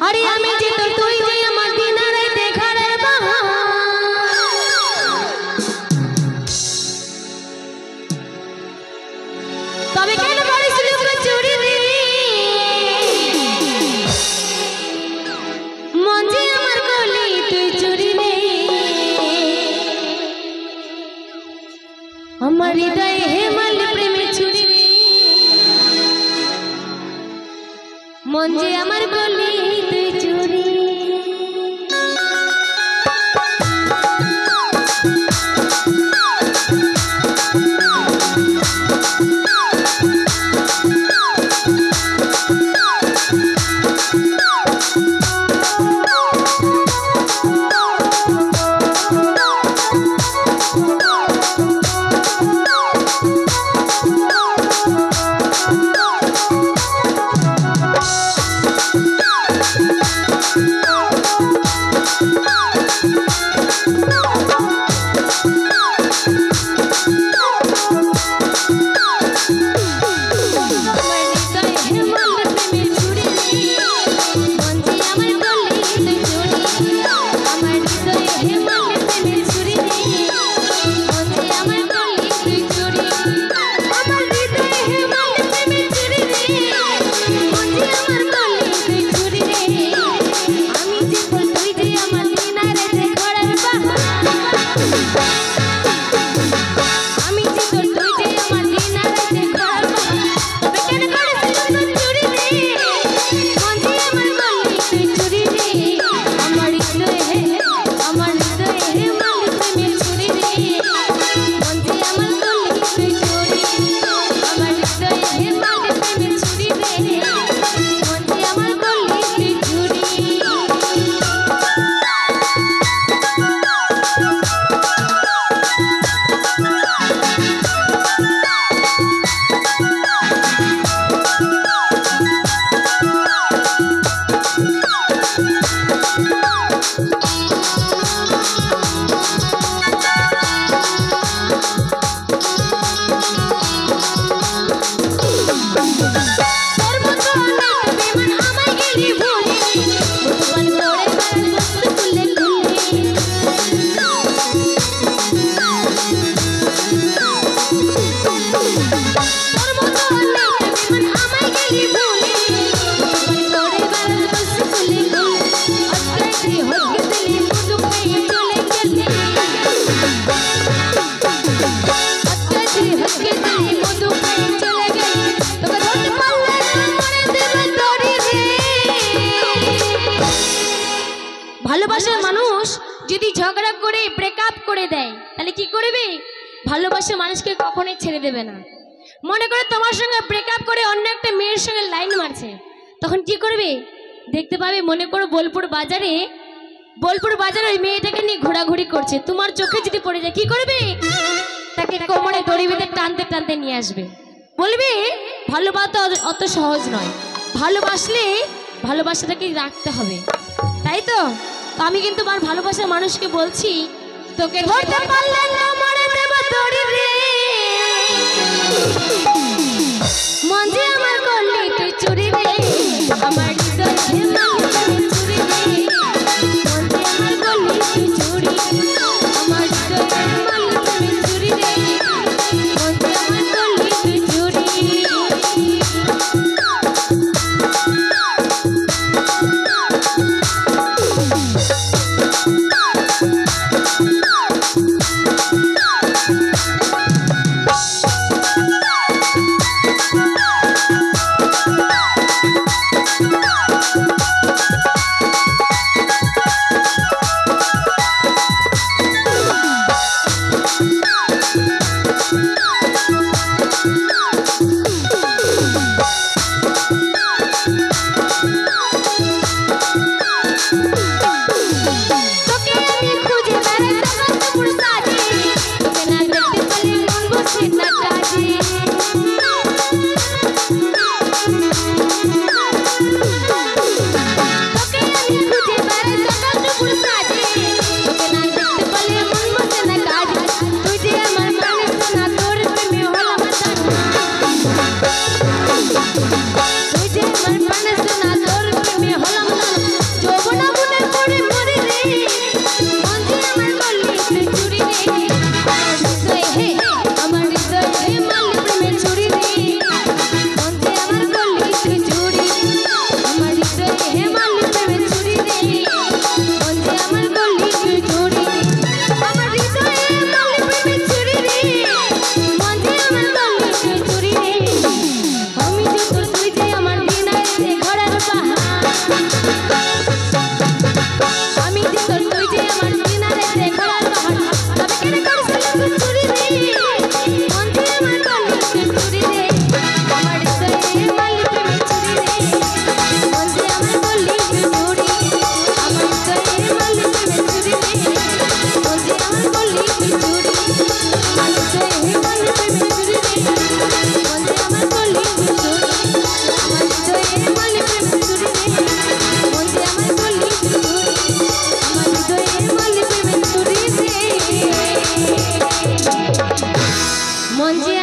আরে আমি যে তোর তুই যে আমার দিন রাতে ঘরের বাহার তবে কেন করেছিলি চুরি রে মন যে আমার গলি তুই চুরি রে আমার হৃদয়ে হেমাল প্রেমে চুরি রে মন যে আমার গলি তুই চুরি ভালোবাসার মানুষ যদি ঝগড়া করে ব্রেকআপ করে দেয় তাহলে কি করবে ভালোবাসার মানুষকে কখনোই ছেড়ে দেবে না মনে করে তোমার সঙ্গে ব্রেকআপ করে অন্য একটা মেয়ের সঙ্গে লাইন মারছে তখন কি করবে দেখতে পাবে মনে করো বোলপুর বাজারে ওই মেয়েটাকে নিয়ে ঘোরাঘুরি করছে তোমার চোখে যদি পড়ে যায় কি করবে তাকে কোমরে দড়ি বেঁধে টানতে টানতে নিয়ে আসবে বলবে ভালোবাসা অত সহজ নয় ভালোবাসলে ভালোবাসাটাকে রাখতে হবে তাই তো আমি কিন্তু আমার ভালোবাসার মানুষকে বলছি তোকে ধরতে পারলে না মরে দেব দড়ি রে মন যে আমার গলি তুই চুরি রে আমার হৃদয় হেমাল চুরি রে মন যে আমার গলি তুই চুরি আমার হৃদয় হেমাল চুরি রে মন যে আমার গলি তুই চুরি মন যে